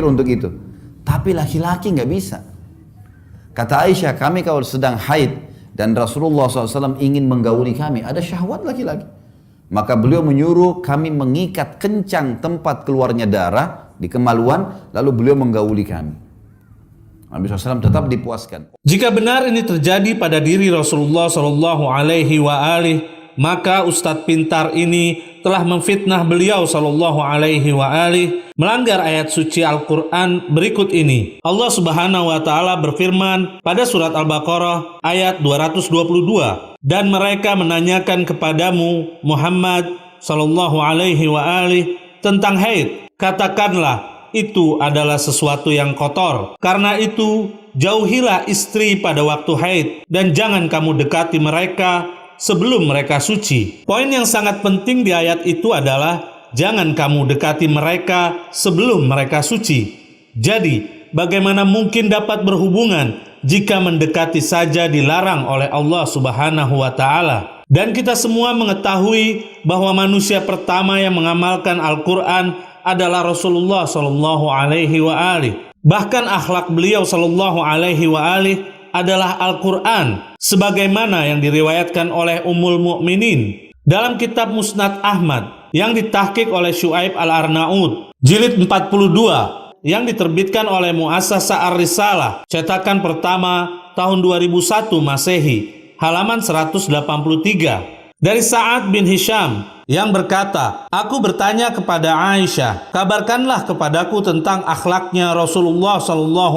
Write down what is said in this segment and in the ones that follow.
berpikir untuk itu. Tapi laki-laki nggak bisa. Kata Aisyah, kami kalau sedang haid dan Rasulullah SAW ingin menggauli kami, ada syahwat laki-laki. Maka beliau menyuruh kami mengikat kencang tempat keluarnya darah di kemaluan, lalu beliau menggauli kami. Nabi SAW tetap dipuaskan. Jika benar ini terjadi pada diri Rasulullah SAW, maka Ustadz pintar ini telah memfitnah beliau SAW, melanggar ayat suci Al-Quran berikut ini. Allah Subhanahu wa Ta'ala berfirman pada surat Al-Baqarah ayat 222, dan mereka menanyakan kepadamu Muhammad SAW tentang haid. Katakanlah, itu adalah sesuatu yang kotor. Karena itu, jauhilah istri pada waktu haid dan jangan kamu dekati mereka sebelum mereka suci. Poin yang sangat penting di ayat itu adalah jangan kamu dekati mereka sebelum mereka suci. Jadi, bagaimana mungkin dapat berhubungan jika mendekati saja dilarang oleh Allah Subhanahu wa Ta'ala? Dan kita semua mengetahui bahwa manusia pertama yang mengamalkan Al-Quran adalah Rasulullah SAW. Bahkan akhlak beliau SAW adalah Al-Quran, sebagaimana yang diriwayatkan oleh Ummul Mukminin dalam kitab Musnad Ahmad yang ditahqiq oleh Syuaib Al-Arnaud, jilid 42, yang diterbitkan oleh Muassasah Ar-Risalah, cetakan pertama tahun 2001 Masehi, halaman 183, dari Sa'ad bin Hisham yang berkata, aku bertanya kepada Aisyah, kabarkanlah kepadaku tentang akhlaknya Rasulullah SAW.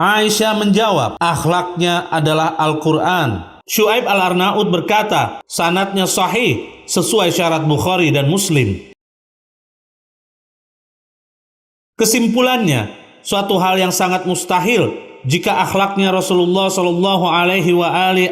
Aisyah menjawab, akhlaknya adalah Al-Quran. Syuaib Al-Arnaud berkata, sanadnya sahih sesuai syarat Bukhari dan Muslim. Kesimpulannya, suatu hal yang sangat mustahil jika akhlaknya Rasulullah SAW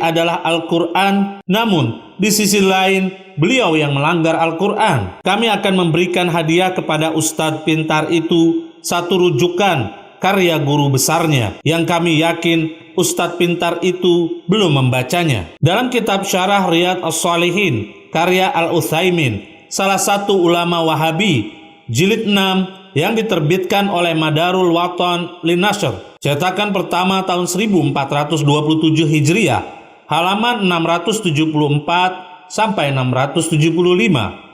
adalah Al-Quran, namun di sisi lain beliau yang melanggar Al-Quran. Kami akan memberikan hadiah kepada Ustadz pintar itu satu rujukan karya guru besarnya yang kami yakin Ustadz pintar itu belum membacanya. Dalam kitab Syarah Riyadh As-Shalihin karya Al-Utsaimin, salah satu ulama Wahabi, jilid 6 yang diterbitkan oleh Madarul Watan Linashr, cetakan pertama tahun 1427 Hijriah, halaman 674 sampai 675.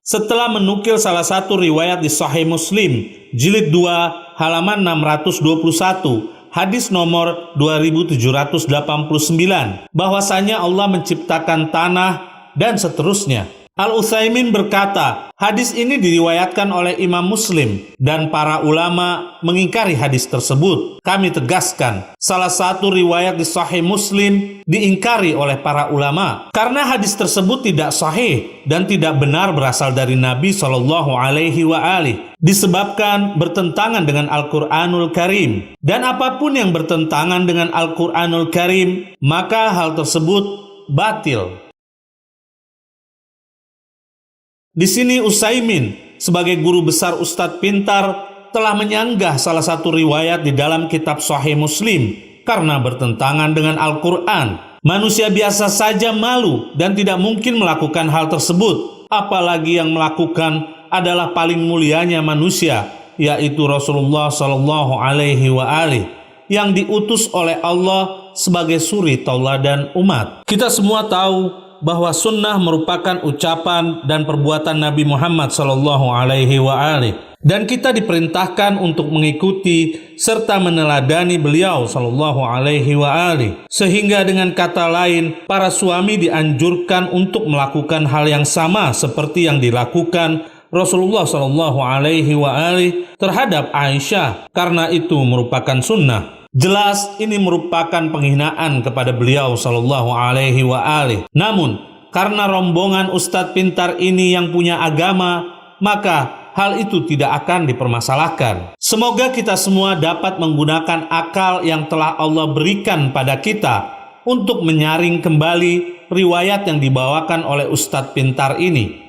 Setelah menukil salah satu riwayat di Sahih Muslim, jilid 2, halaman 621, hadis nomor 2789, bahwasanya Allah menciptakan tanah dan seterusnya. Al-Utsaimin berkata, hadis ini diriwayatkan oleh Imam Muslim dan para ulama mengingkari hadis tersebut. Kami tegaskan, salah satu riwayat di Sahih Muslim diingkari oleh para ulama karena hadis tersebut tidak sahih dan tidak benar berasal dari Nabi SAW, disebabkan bertentangan dengan Al-Quranul Karim. Dan apapun yang bertentangan dengan Al-Quranul Karim, maka hal tersebut batil. Di sini Utsaimin sebagai guru besar Ustadz pintar telah menyanggah salah satu riwayat di dalam kitab Sahih Muslim karena bertentangan dengan Al-Quran. Manusia biasa saja malu dan tidak mungkin melakukan hal tersebut, apalagi yang melakukan adalah paling mulianya manusia, yaitu Rasulullah SAW, yang diutus oleh Allah sebagai suri tauladan umat. Kita semua tahu bahwa sunnah merupakan ucapan dan perbuatan Nabi Muhammad SAW, dan kita diperintahkan untuk mengikuti serta meneladani beliau SAW. Sehingga dengan kata lain, para suami dianjurkan untuk melakukan hal yang sama seperti yang dilakukan Rasulullah SAW terhadap Aisyah, karena itu merupakan sunnah. Jelas ini merupakan penghinaan kepada beliau SAW. Namun, karena rombongan Ustadz pintar ini yang punya agama, maka hal itu tidak akan dipermasalahkan. Semoga kita semua dapat menggunakan akal yang telah Allah berikan pada kita untuk menyaring kembali riwayat yang dibawakan oleh Ustadz pintar ini.